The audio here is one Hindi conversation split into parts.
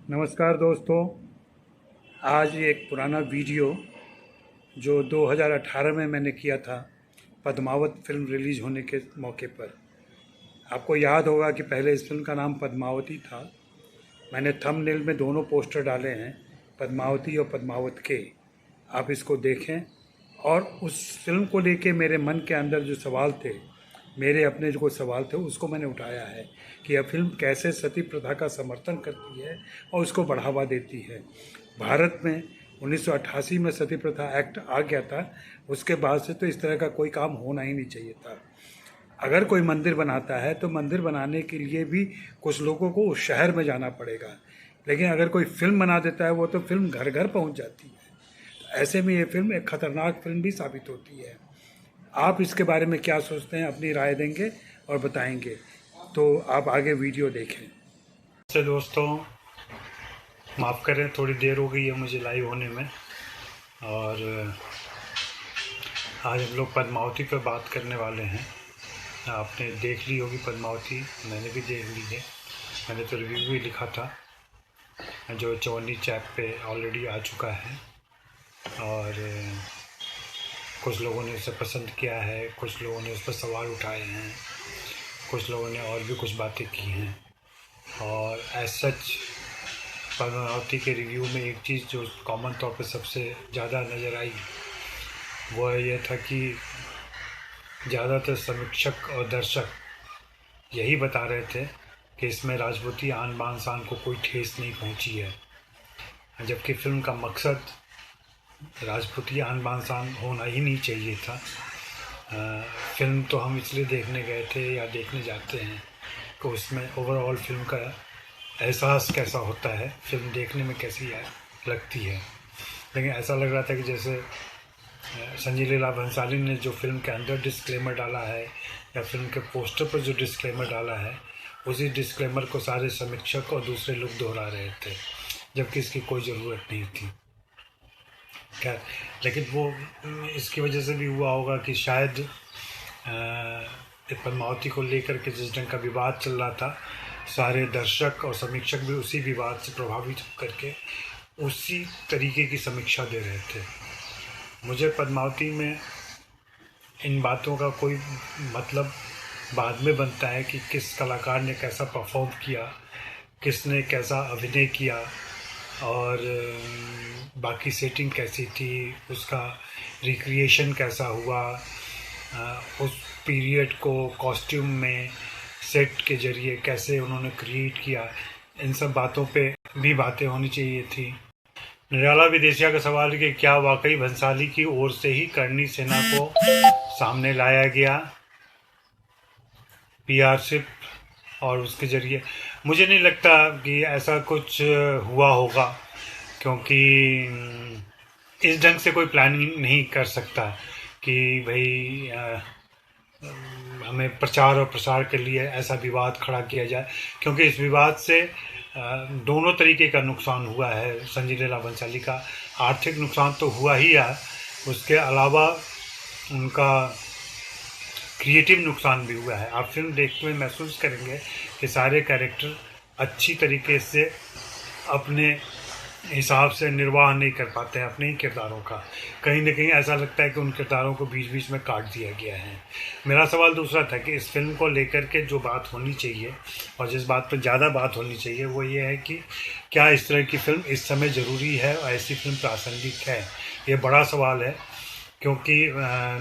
नमस्कार दोस्तों। आज एक पुराना वीडियो जो 2018 में मैंने किया था पद्मावत फिल्म रिलीज़ होने के मौके पर। आपको याद होगा कि पहले इस फिल्म का नाम पद्मावती था। मैंने थंबनेल में दोनों पोस्टर डाले हैं, पद्मावती और पद्मावत के। आप इसको देखें। और उस फिल्म को लेके मेरे मन के अंदर जो सवाल थे, मेरे अपने जो सवाल थे, उसको मैंने उठाया है कि यह फिल्म कैसे सती प्रथा का समर्थन करती है और उसको बढ़ावा देती है। भारत में 1988 में सती प्रथा एक्ट आ गया था। उसके बाद से तो इस तरह का कोई काम होना ही नहीं चाहिए था। अगर कोई मंदिर बनाता है तो मंदिर बनाने के लिए भी कुछ लोगों को उस शहर में जाना पड़ेगा, लेकिन अगर कोई फिल्म बना देता है वो तो फिल्म घर घर पहुंच जाती है। तो ऐसे में ये फिल्म एक खतरनाक फिल्म भी साबित होती है। आप इसके बारे में क्या सोचते हैं, अपनी राय देंगे और बताएंगे, तो आप आगे वीडियो देखें। से दोस्तों, माफ़ करें, थोड़ी देर हो गई है मुझे लाइव होने में। और आज हम लोग पद्मावती पर बात करने वाले हैं। आपने देख ली होगी पद्मावती, मैंने भी देख ली है। मैंने तो रिव्यू भी लिखा था जो चौनी चैप पे ऑलरेडी आ चुका है। और कुछ लोगों ने इसे पसंद किया है, कुछ लोगों ने उस पर सवाल उठाए हैं, कुछ लोगों ने और भी कुछ बातें की हैं। और एज सच पद्मावती के रिव्यू में एक चीज़ जो कॉमन तौर पे सबसे ज़्यादा नज़र आई वो ये था कि ज़्यादातर समीक्षक और दर्शक यही बता रहे थे कि इसमें राजपूती आन बान शान को कोई ठेस नहीं पहुंची है, जबकि फिल्म का मकसद राजपूती आन बान शान होना ही नहीं चाहिए था। फिल्म तो हम इसलिए देखने गए थे या देखने जाते हैं कि उसमें ओवरऑल फिल्म का एहसास कैसा होता है, फिल्म देखने में कैसी लगती है। लेकिन ऐसा लग रहा था कि जैसे संजय लीला भंसाली ने जो फिल्म के अंदर डिस्क्लेमर डाला है या फिल्म के पोस्टर पर जो डिस्क्लेमर डाला है, उसी डिस्क्लेमर को सारे समीक्षक और दूसरे लोग दोहरा रहे थे, जबकि इसकी कोई ज़रूरत नहीं थी। खैर, लेकिन वो इसकी वजह से भी हुआ होगा कि शायद पद्मावती को लेकर के जिस ढंग का विवाद चल रहा था, सारे दर्शक और समीक्षक भी उसी विवाद से प्रभावित करके उसी तरीके की समीक्षा दे रहे थे। मुझे पद्मावती में इन बातों का कोई मतलब बाद में बनता है कि किस कलाकार ने कैसा परफॉर्म किया, किसने कैसा अभिनय किया और बाकी सेटिंग कैसी थी, उसका रिक्रिएशन कैसा हुआ, उस पीरियड को कॉस्ट्यूम में सेट के ज़रिए कैसे उन्होंने क्रिएट किया। इन सब बातों पे भी बातें होनी चाहिए थी। निराला विदेशिया का सवाल कि क्या वाकई भंसाली की ओर से ही करणी सेना को सामने लाया गया पीआरशिप और उसके ज़रिए। मुझे नहीं लगता कि ऐसा कुछ हुआ होगा, क्योंकि इस ढंग से कोई प्लानिंग नहीं कर सकता कि भाई हमें प्रचार और प्रसार के लिए ऐसा विवाद खड़ा किया जाए, क्योंकि इस विवाद से दोनों तरीके का नुकसान हुआ है। संजय लीला भंसाली का आर्थिक नुकसान तो हुआ ही है, उसके अलावा उनका क्रिएटिव नुकसान भी हुआ है। आप फिल्म देखते हुए महसूस करेंगे कि सारे कैरेक्टर अच्छी तरीके से अपने हिसाब से निर्वाह नहीं कर पाते हैं अपने ही किरदारों का। कहीं ना कहीं ऐसा लगता है कि उन किरदारों को बीच बीच में काट दिया गया है। मेरा सवाल दूसरा था कि इस फिल्म को लेकर के जो बात होनी चाहिए और जिस बात पर ज़्यादा बात होनी चाहिए वो ये है कि क्या इस तरह की फ़िल्म इस समय ज़रूरी है और ऐसी फिल्म प्रासंगिक है। ये बड़ा सवाल है, क्योंकि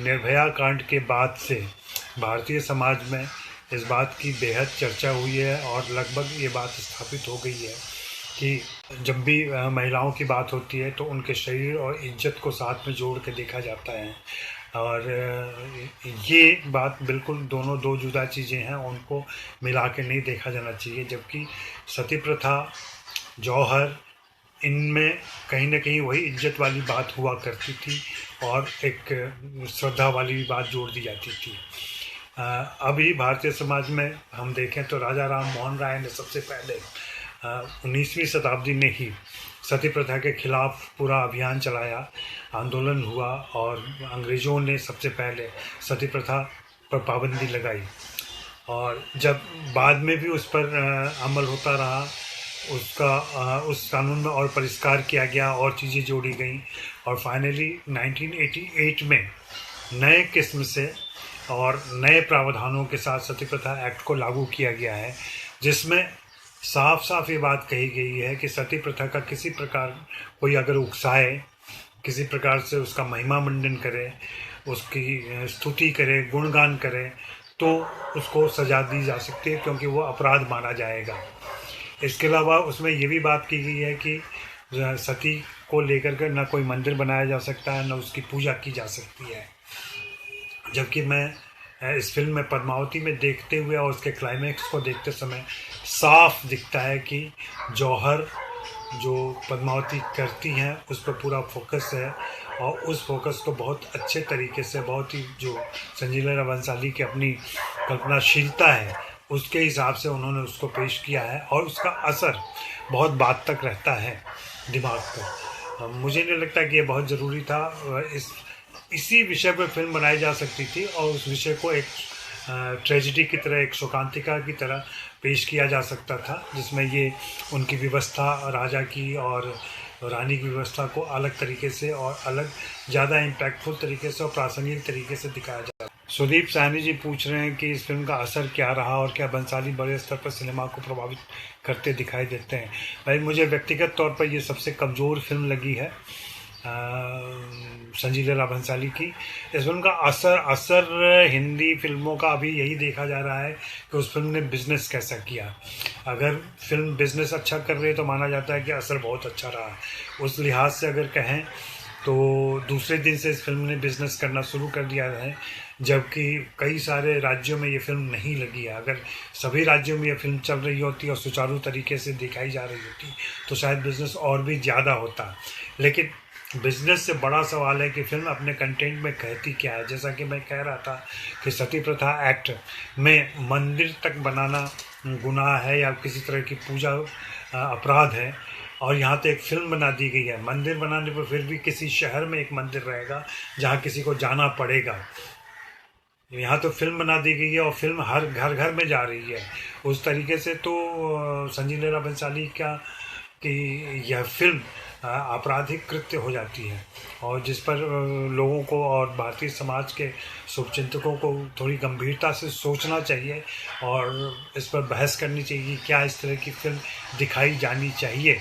निर्भया कांड के बाद से भारतीय समाज में इस बात की बेहद चर्चा हुई है और लगभग ये बात स्थापित हो गई है कि जब भी महिलाओं की बात होती है तो उनके शरीर और इज्जत को साथ में जोड़ के देखा जाता है। और ये बात बिल्कुल दोनों दो जुदा चीज़ें हैं, उनको मिला के नहीं देखा जाना चाहिए। जबकि सती प्रथा, जौहर, इनमें कहीं ना कहीं वही इज्जत वाली बात हुआ करती थी और एक श्रद्धा वाली भी बात जोड़ दी जाती थी। अभी भारतीय समाज में हम देखें तो राजा राम मोहन राय ने सबसे पहले 19वीं शताब्दी में ही सती प्रथा के खिलाफ पूरा अभियान चलाया, आंदोलन हुआ और अंग्रेज़ों ने सबसे पहले सती प्रथा पर पाबंदी लगाई। और जब बाद में भी उस पर अमल होता रहा उस कानून में और परिष्कार किया गया और चीज़ें जोड़ी गई और फाइनली 1988 में नए किस्म से और नए प्रावधानों के साथ सती प्रथा एक्ट को लागू किया गया है, जिसमें साफ साफ ये बात कही गई है कि सती प्रथा का किसी प्रकार कोई अगर उकसाए, किसी प्रकार से उसका महिमा मंडन करे, उसकी स्तुति करे, गुणगान करे, तो उसको सजा दी जा सकती है, क्योंकि वो अपराध माना जाएगा। इसके अलावा उसमें ये भी बात की गई है कि सती को लेकर के न कोई मंदिर बनाया जा सकता है, न उसकी पूजा की जा सकती है। जबकि मैं इस फिल्म में पद्मावती में देखते हुए और उसके क्लाइमैक्स को देखते समय साफ दिखता है कि जौहर जो पद्मावती करती हैं उस पर पूरा फोकस है और उस फोकस को बहुत अच्छे तरीके से, बहुत ही जो संजीव लीला भंसाली की अपनी कल्पनाशीलता है उसके हिसाब से उन्होंने उसको पेश किया है और उसका असर बहुत बाद तक रहता है दिमाग पर। मुझे नहीं लगता कि ये बहुत ज़रूरी था। इसी विषय पर फिल्म बनाई जा सकती थी और उस विषय को एक ट्रेजिडी की तरह, एक शोकांतिका की तरह पेश किया जा सकता था, जिसमें ये उनकी व्यवस्था, राजा की और रानी की व्यवस्था को अलग तरीके से और अलग ज़्यादा इम्पैक्टफुल तरीके से और प्रासंगिक तरीके से दिखाया जा। सुदीप सैनी जी पूछ रहे हैं कि इस फिल्म का असर क्या रहा और क्या बंसाली बड़े स्तर पर सिनेमा को प्रभावित करते दिखाई देते हैं। भाई, मुझे व्यक्तिगत तौर पर ये सबसे कमज़ोर फिल्म लगी है संजीव लीला भंसाली की। इस फिल्म का असर हिंदी फिल्मों का अभी यही देखा जा रहा है कि उस फिल्म ने बिजनेस कैसा किया। अगर फिल्म बिजनेस अच्छा कर रही है तो माना जाता है कि असर बहुत अच्छा रहा है। उस लिहाज से अगर कहें तो दूसरे दिन से इस फिल्म ने बिजनेस करना शुरू कर दिया है, जबकि कई सारे राज्यों में ये फिल्म नहीं लगी है। अगर सभी राज्यों में ये फिल्म चल रही होती और सुचारू तरीके से दिखाई जा रही होती तो शायद बिजनेस और भी ज़्यादा होता। लेकिन बिजनेस से बड़ा सवाल है कि फिल्म अपने कंटेंट में कहती क्या है। जैसा कि मैं कह रहा था कि सती प्रथा एक्ट में मंदिर तक बनाना गुनाह है या किसी तरह की पूजा अपराध है, और यहाँ तो एक फिल्म बना दी गई है। मंदिर बनाने पर फिर भी किसी शहर में एक मंदिर रहेगा जहाँ किसी को जाना पड़ेगा। यहाँ तो फिल्म बना दी गई है और फिल्म हर घर घर में जा रही है। उस तरीके से तो संजीव लीला भंसाली का कि यह फिल्म आपराधिक कृत्य हो जाती है और जिस पर लोगों को और भारतीय समाज के शुभचिंतकों को थोड़ी गंभीरता से सोचना चाहिए और इस पर बहस करनी चाहिए क्या इस तरह की फिल्म दिखाई जानी चाहिए।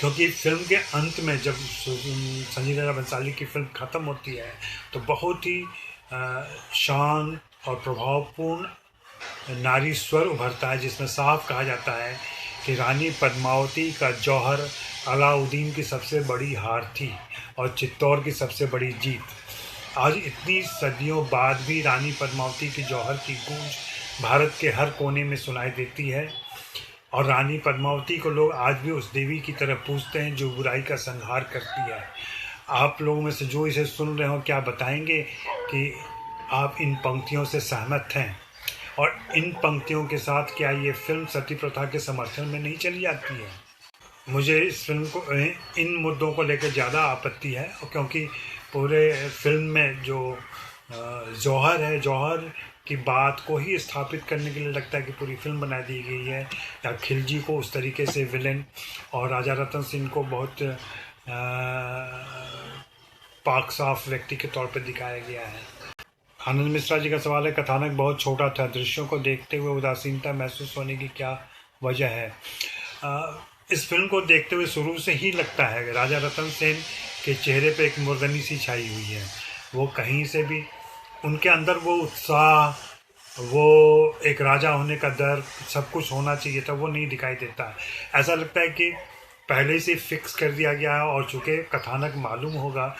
क्योंकि फिल्म के अंत में जब संजीव लीला भंसाली की फिल्म ख़त्म होती है तो बहुत ही शांत और प्रभावपूर्ण नारी स्वर उभरता है, जिसमें साफ कहा जाता है कि रानी पद्मावती का जौहर अलाउद्दीन की सबसे बड़ी हार थी और चित्तौड़ की सबसे बड़ी जीत। आज इतनी सदियों बाद भी रानी पद्मावती की जौहर की गूंज भारत के हर कोने में सुनाई देती है और रानी पद्मावती को लोग आज भी उस देवी की तरह पूजते हैं जो बुराई का संहार करती है। आप लोगों में से जो इसे सुन रहे हो, क्या बताएंगे कि आप इन पंक्तियों से सहमत हैं और इन पंक्तियों के साथ क्या ये फिल्म सती प्रथा के समर्थन में नहीं चली जाती है। मुझे इस फिल्म को इन मुद्दों को लेकर ज़्यादा आपत्ति है, क्योंकि पूरे फिल्म में जो जौहर है, जौहर की बात को ही स्थापित करने के लिए लगता है कि पूरी फिल्म बना दी गई है, या खिलजी को उस तरीके से विलेन और राजा रतन सिंह को बहुत पाक साफ व्यक्ति के तौर पर दिखाया गया है। आनंद मिश्रा जी का सवाल है, कथानक बहुत छोटा था, दृश्यों को देखते हुए उदासीनता महसूस होने की क्या वजह है। इस फिल्म को देखते हुए शुरू से ही लगता है कि राजा रतन सेन के चेहरे पे एक मुर्दनी सी छाई हुई है। वो कहीं से भी, उनके अंदर वो उत्साह, वो एक राजा होने का डर, सब कुछ होना चाहिए था, वो नहीं दिखाई देता। ऐसा लगता है कि पहले से फिक्स कर दिया गया है और चूँकि कथानक मालूम होगा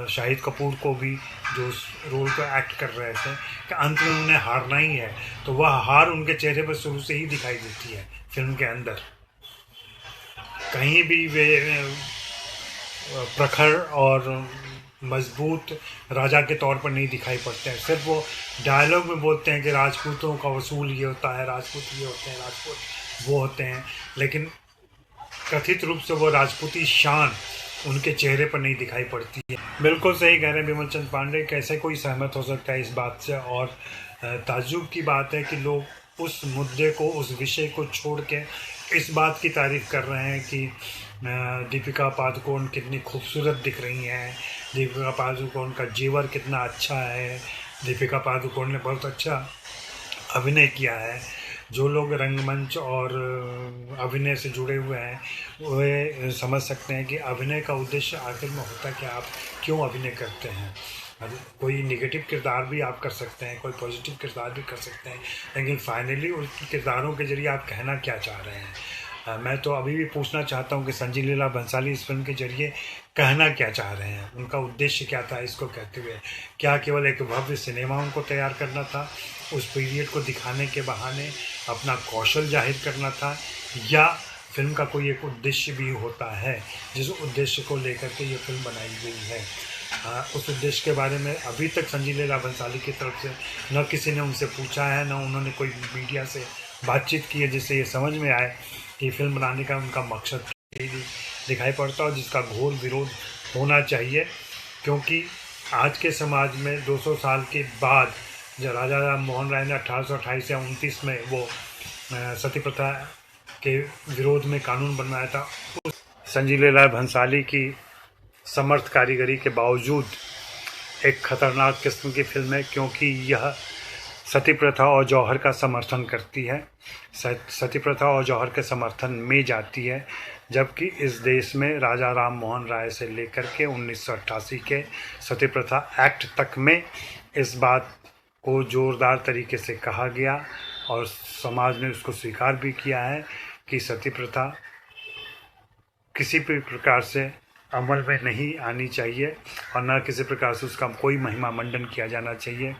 शाहिद कपूर को भी जो उस रोल को एक्ट कर रहे थे कि अंत में उन्हें हारना ही है, तो वह हार उनके चेहरे पर शुरू से ही दिखाई देती है। फिल्म के अंदर कहीं भी वे प्रखर और मजबूत राजा के तौर पर नहीं दिखाई पड़ते हैं। सिर्फ वो डायलॉग में बोलते हैं कि राजपूतों का वसूल ये होता है, राजपूत ये होते हैं, राजपूत वो होते हैं, लेकिन कथित रूप से वो राजपूती शान उनके चेहरे पर नहीं दिखाई पड़ती है। बिल्कुल सही कह रहे हैं विमल चंद पांडे, कैसे कोई सहमत हो सकता है इस बात से। और ताज्जुब की बात है कि लोग उस मुद्दे को, उस विषय को छोड़ के इस बात की तारीफ़ कर रहे हैं कि दीपिका पादुकोण कितनी खूबसूरत दिख रही हैं, दीपिका पादुकोण का जेवर कितना अच्छा है, दीपिका पादुकोण ने बहुत अच्छा अभिनय किया है। जो लोग रंगमंच और अभिनय से जुड़े हुए हैं वे समझ सकते हैं कि अभिनय का उद्देश्य आखिर में होता क्या, आप क्यों अभिनय करते हैं। कोई निगेटिव किरदार भी आप कर सकते हैं, कोई पॉजिटिव किरदार भी कर सकते हैं, लेकिन फाइनली उन किरदारों के जरिए आप कहना क्या चाह रहे हैं। मैं तो अभी भी पूछना चाहता हूं कि संजय लीला भंसाली इस फिल्म के जरिए कहना क्या चाह रहे हैं, उनका उद्देश्य क्या था इसको कहते हुए। क्या केवल एक भव्य सिनेमा उनको तैयार करना था, उस पीरियड को दिखाने के बहाने अपना कौशल जाहिर करना था, या फिल्म का कोई एक उद्देश्य भी होता है जिस उद्देश्य को लेकर के ये फिल्म बनाई गई है। उस उद्देश्य के बारे में अभी तक संजय लीला भंसाली की तरफ से न किसी ने उनसे पूछा है, न उन्होंने कोई मीडिया से बातचीत की है जिससे ये समझ में आए कि फिल्म बनाने का उनका मकसद दिखाई पड़ता है, जिसका घोर विरोध होना चाहिए। क्योंकि आज के समाज में 200 साल के बाद जब राजा राम मोहन राय ने 1828 या 29 में वो सती प्रथा के विरोध में कानून बनवाया था, उस संजय लीला भंसाली की समर्थ कारीगरी के बावजूद एक खतरनाक किस्म की फिल्म है, क्योंकि यह सती प्रथा और जौहर का समर्थन करती है, सती प्रथा और जौहर के समर्थन में जाती है। जबकि इस देश में राजा राम मोहन राय से लेकर के 1988 के सती प्रथा एक्ट तक में इस बात को ज़ोरदार तरीके से कहा गया और समाज ने उसको स्वीकार भी किया है कि सती प्रथा किसी भी प्रकार से अमल में नहीं आनी चाहिए और न किसी प्रकार से उसका कोई महिमा मंडन किया जाना चाहिए।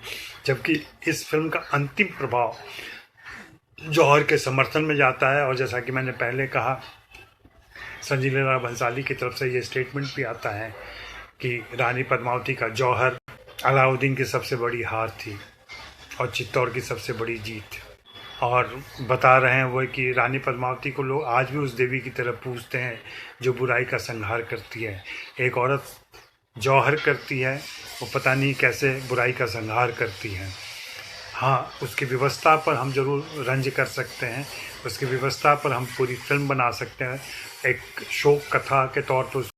जबकि इस फिल्म का अंतिम प्रभाव जौहर के समर्थन में जाता है, और जैसा कि मैंने पहले कहा, संजय लीला भंसाली की तरफ से ये स्टेटमेंट भी आता है कि रानी पद्मावती का जौहर अलाउद्दीन की सबसे बड़ी हार थी और चित्तौड़ की सबसे बड़ी जीत। और बता रहे हैं वो कि रानी पद्मावती को लोग आज भी उस देवी की तरह पूजते हैं जो बुराई का संहार करती है। एक औरत जौहर करती है, वो पता नहीं कैसे बुराई का संहार करती है। हाँ, उसकी व्यवस्था पर हम जरूर रंज कर सकते हैं, उसकी व्यवस्था पर हम पूरी फिल्म बना सकते हैं, एक शोक कथा के तौर पर